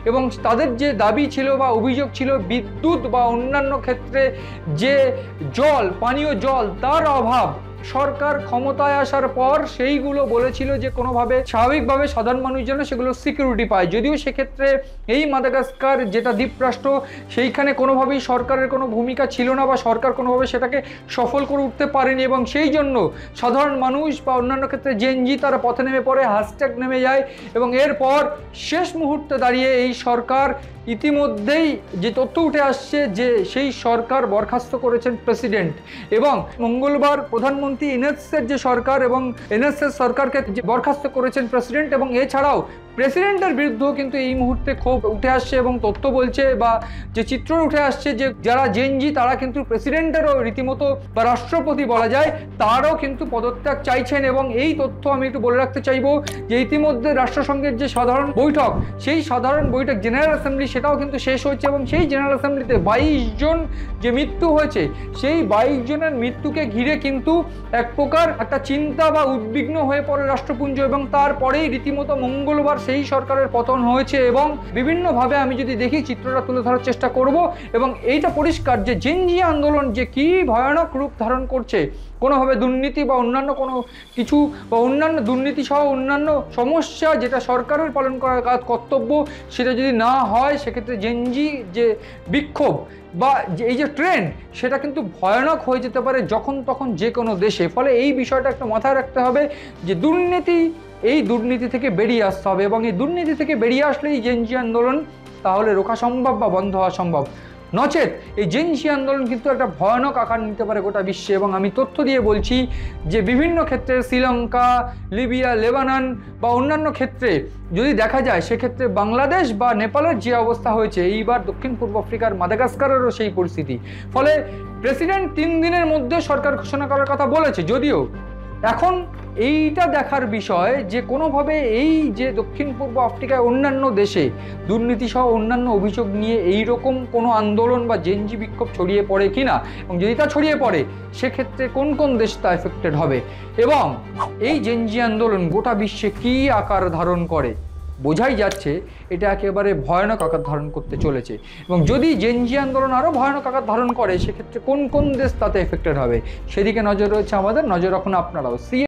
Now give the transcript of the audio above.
এবং তাদের যে দাবি ছিল বা অভিযোগ ছিল বিদ্যুৎ বা অন্যান্য ক্ষেত্রে যে জল, পানীয় জল তার অভাব, সরকার ক্ষমতায় আসার পর সেইগুলো বলেছিল যে কোনোভাবে স্বাভাবিকভাবে সাধারণ মানুষ যেন সেগুলো সিকিউরিটি পায়। যদিও সেক্ষেত্রে এই মাদাগাস্কার যেটা দ্বীপরাষ্ট্র, সেইখানে কোনোভাবেই সরকারের কোনো ভূমিকা ছিল না বা সরকার কোনোভাবে সেটাকে সফল করে উঠতে পারেনি, এবং সেই জন্য সাধারণ মানুষ বা অন্যান্য ক্ষেত্রে জেনজি তারা পথে নেমে পড়ে, হ্যাশট্যাগ নেমে যায়। এবং এরপর শেষ মুহূর্তে দাঁড়িয়ে এই সরকার ইতিমধ্যেই যে তথ্য উঠে আসছে যে সেই সরকার বরখাস্ত করেছেন প্রেসিডেন্ট, এবং মঙ্গলবার প্রধানমন্ত্রী এনএসএর যে সরকার এবং এনএসএর সরকারকে বরখাস্ত করেছেন প্রেসিডেন্ট। এবং এছাড়াও প্রেসিডেন্টের বিরুদ্ধেও কিন্তু এই মুহূর্তে ক্ষোভ উঠে আসছে এবং তথ্য বলছে বা যে চিত্র উঠে আসছে যে যারা জেনজি তারা কিন্তু প্রেসিডেন্টেরও রীতিমতো বা রাষ্ট্রপতি বলা যায় তারও কিন্তু পদত্যাগ চাইছেন। এবং এই তথ্য আমি একটু বলে রাখতে চাইবো যে ইতিমধ্যে রাষ্ট্রসংঘের যে সাধারণ বৈঠক, সেই সাধারণ বৈঠক জেনারেল অ্যাসেম্বলি সেটাও কিন্তু শেষ হয়েছে, এবং সেই জেনারেল অ্যাসেম্বলিতে 22 জন যে মৃত্যু হয়েছে সেই 22 জনের মৃত্যুকে ঘিরে কিন্তু এক প্রকার একটা চিন্তা বা উদ্বিগ্ন হয়ে পড়ে রাষ্ট্রপুঞ্জ, এবং তারপরেই রীতিমতো মঙ্গলবার সেই সরকারের পতন হয়েছে। এবং বিভিন্নভাবে আমি যদি দেখি চিত্রটা তুলে ধরার চেষ্টা করব, এবং এইটা পরিষ্কার যে জেনজি আন্দোলন যে কি ভয়ানক রূপ ধারণ করছে, কোনোভাবে দুর্নীতি বা অন্যান্য কোনো কিছু বা অন্যান্য দুর্নীতি সহ অন্যান্য সমস্যা যেটা সরকারের পালন করার কর্তব্য সেটা যদি না হয়, সেক্ষেত্রে জেনজি যে বিক্ষোভ বা এই যে ট্রেন্ড সেটা কিন্তু ভয়ানক হয়ে যেতে পারে যখন তখন যে কোনো দেশে। ফলে এই বিষয়টা একটা মাথায় রাখতে হবে যে এই দুর্নীতি থেকে বেরিয়ে আসতে হবে, এবং এই দুর্নীতি থেকে বেরিয়ে আসলে এই জেনজি আন্দোলন তাহলে রোখা সম্ভব বা বন্ধ হওয়া সম্ভব। নচেত এই জেনজি আন্দোলন কিন্তু একটা ভয়ানক আকার নিতে পারে গোটা বিশ্বে। এবং আমি তথ্য দিয়ে বলছি যে বিভিন্ন ক্ষেত্রে শ্রীলঙ্কা, লিবিয়া, লেবানন বা অন্যান্য ক্ষেত্রে যদি দেখা যায়, সেক্ষেত্রে বাংলাদেশ বা নেপালের যে অবস্থা হয়েছে, এইবার দক্ষিণ পূর্ব আফ্রিকার মাদাগাস্কারেরও সেই পরিস্থিতি। ফলে প্রেসিডেন্ট 3 দিনের মধ্যে সরকার ঘোষণা করার কথা বলেছে, যদিও এখন এইটা দেখার বিষয় যে কোনোভাবে এই যে দক্ষিণ পূর্ব আফ্রিকায় অন্যান্য দেশে দুর্নীতি সহ অন্যান্য অভিযোগ নিয়ে এই রকম কোনো আন্দোলন বা জেনজি বিক্ষোভ ছড়িয়ে পড়ে কিনা, এবং যদি তা ছড়িয়ে পড়ে সেক্ষেত্রে কোন কোন দেশ তা এফেক্টেড হবে, এবং এই জেনজি আন্দোলন গোটা বিশ্বে কী আকার ধারণ করে বোঝাই যাচ্ছে এটা একেবারে ভয়ানক আকার ধারণ করতে চলেছে। এবং যদি জেনজি আন্দোলন আরও ভয়ানক আকার ধারণ করে সেক্ষেত্রে কোন কোন দেশ তাতে এফেক্টেড হবে সেদিকে নজর রয়েছে আমাদের। নজর রাখুন আপনারাও।